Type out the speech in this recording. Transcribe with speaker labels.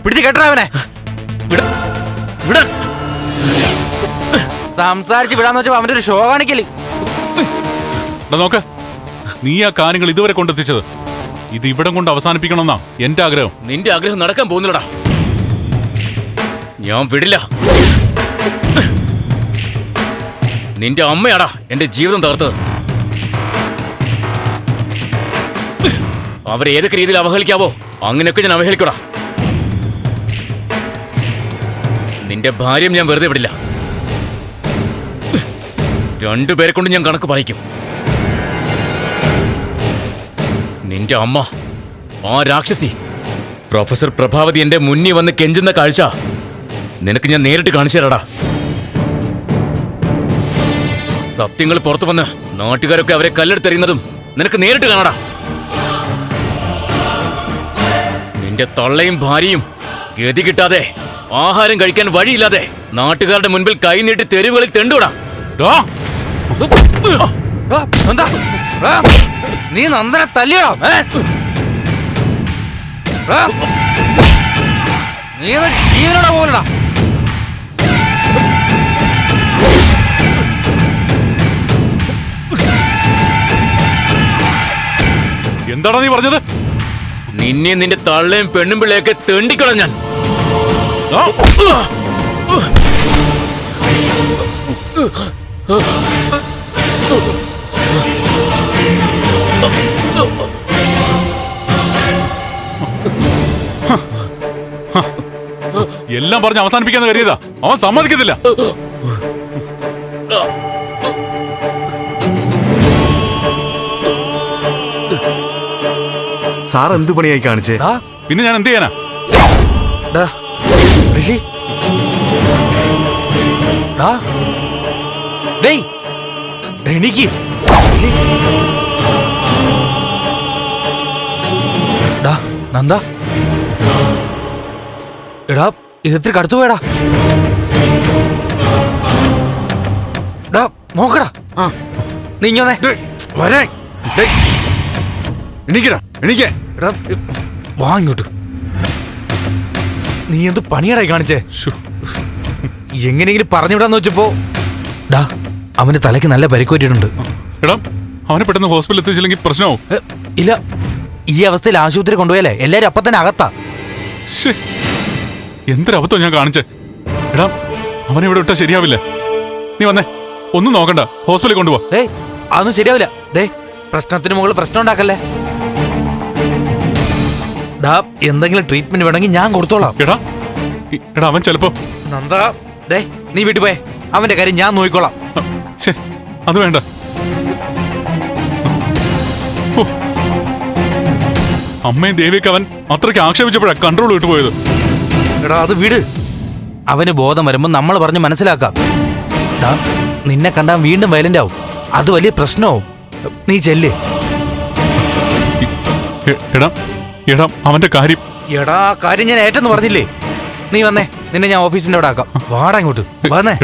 Speaker 1: പിടിച്ച് കേട്ടാ അവനെ. സംസാരിച്ച് വിടാന്ന് വെച്ചപ്പോ അവന്റെ ഒരു ഷോ കാണിക്കല്.
Speaker 2: നോക്ക്, നീ ആ കാര്യങ്ങൾ ഇതുവരെ കൊണ്ടെത്തിച്ചത് ഇത് ഇവിടം കൊണ്ട് അവസാനിപ്പിക്കണമെന്നാ എന്റെ ആഗ്രഹം.
Speaker 3: നിന്റെ ആഗ്രഹം നടക്കാൻ പോകുന്നില്ലടാ. ഞാൻ വിടില്ല. നിന്റെ അമ്മയാടാ എന്റെ ജീവിതം തകർത്തത്. അവരെ ഏതൊക്കെ രീതിയിൽ അവഹേളിക്കാവോ അങ്ങനെയൊക്കെ ഞാൻ അവഹേളിക്കടാ. നിന്റെ ഭാര്യയും ഞാൻ വെറുതെ വിടില്ല. രണ്ടുപേരെ കൊണ്ട് ഞാൻ കണക്ക് പറയിക്കും. നിന്റെ അമ്മ, ആ രാക്ഷസി പ്രൊഫസർ പ്രഭാവതി എന്റെ മുന്നിൽ വന്ന് കെഞ്ചുന്ന കാഴ്ച നിനക്ക് ഞാൻ നേരിട്ട് കാണിച്ചു തരാടാ. സത്യങ്ങൾ പുറത്തു വന്ന് നാട്ടുകാരൊക്കെ അവരെ കല്ലെടുത്തെറിയുന്നതും നിനക്ക് നേരിട്ട് കാണാടാ. നിന്റെ തള്ളയും ഭാര്യയും ഗതി കിട്ടാതെ ആഹാരം കഴിക്കാൻ വഴിയില്ലാതെ നാട്ടുകാരുടെ മുൻപിൽ കൈനീട്ടി തെരുവുകളിൽ തെണ്ടുവിടാ.
Speaker 1: നീ നന്ദനെ തല്ലിയോ? നീ ജീവനോടെ പോലടാ.
Speaker 2: എന്താടാ നീ പറഞ്ഞത്?
Speaker 3: നിന്നെ നിന്റെ തള്ളയും പെണ്ണും പിള്ളയൊക്കെ തെണ്ടിക്കളാം ഞാൻ.
Speaker 2: എല്ലാം പറഞ്ഞ് അവസാനിപ്പിക്കാന്ന് കരുതിയതാ. അവൻ സമ്മതിക്കത്തില്ല.
Speaker 4: സാർ എന്ത് പണിയായി കാണിച്ചേ?
Speaker 2: പിന്നെ ഞാൻ എന്ത് ചെയ്യാനാ?
Speaker 1: ഋഷി, എനിക്ക് നന്ദ, എടാ ഇതെത്തിരി കടുത്തു പോയടാ. നോക്കടാ, നീ ഇങ്ങനെ വരാൻ.
Speaker 4: എണീക്കടാ, എണീക്കേ.
Speaker 1: എടാ വാ ഇങ്ങോട്ട്. നീ എന്ത് പണിയടായി കാണിച്ചേ? എങ്ങനെയെങ്കിലും പറഞ്ഞുവിടാന്ന് വെച്ചപ്പോ അവന്റെ തലയ്ക്ക് നല്ല പരിക്കേറ്റിട്ടുണ്ട്.
Speaker 2: എടാ, അവനെ പെട്ടെന്ന് ഹോസ്പിറ്റലിൽ എത്തിച്ചില്ലെങ്കിൽ പ്രശ്നമാവും.
Speaker 1: ഇല്ല, ഈ അവസ്ഥയിൽ ആശുപത്രി കൊണ്ടുപോയാലേ എല്ലാരും അപ്പൊ തന്നെ അകത്താ.
Speaker 2: എന്തൊരബദ്ധം ഞാൻ കാണിച്ചേ. എടാ, അവനെ ഇവിടെ വിട്ടാ ശരിയാവില്ല. നീ വന്നേ, ഒന്നും നോക്കണ്ട, ഹോസ്പിറ്റലിൽ കൊണ്ടുപോവാ.
Speaker 1: അതൊന്നും ശരിയാവില്ല. പ്രശ്നത്തിന് മുകളിൽ പ്രശ്നം ഉണ്ടാക്കല്ലേ. എന്തെങ്കിലും ട്രീറ്റ്മെന്റ് വേണമെങ്കിൽ ഞാൻ കൊടുത്തോളാം.
Speaker 2: എടാ, അവൻ ചിലപ്പോ.
Speaker 1: നന്ദ, നീ വീട്ടിൽ പോയേ, അവന്റെ കാര്യം ഞാൻ നോക്കിക്കോളാം.
Speaker 2: അത് വേണ്ട. അമ്മയും ദേവിയൊക്കെ അവൻ അത്രയ്ക്ക് ആക്ഷേപിച്ചപ്പോഴാ കൺട്രോൾ വിട്ടുപോയത്.
Speaker 1: എടാ അത് വിട്. അവന് ബോധം വരുമ്പോ നമ്മൾ പറഞ്ഞ് മനസ്സിലാക്കാം. നിന്നെ കണ്ടാൽ വീണ്ടും വയലന്റ് ആവും. അത് വലിയ പ്രശ്നവും. നീ ചെല്ല്.
Speaker 2: എടാ അവന്റെ കാര്യം.
Speaker 1: കാര്യം ഞാൻ ഏറ്റെന്ന് പറഞ്ഞില്ലേ? നീ വന്നേ, നിന്നെ ഞാൻ ഓഫീസിന്റെ അവിടെ ആക്കാം. വാടാ ഇങ്ങോട്ട് വന്നേ.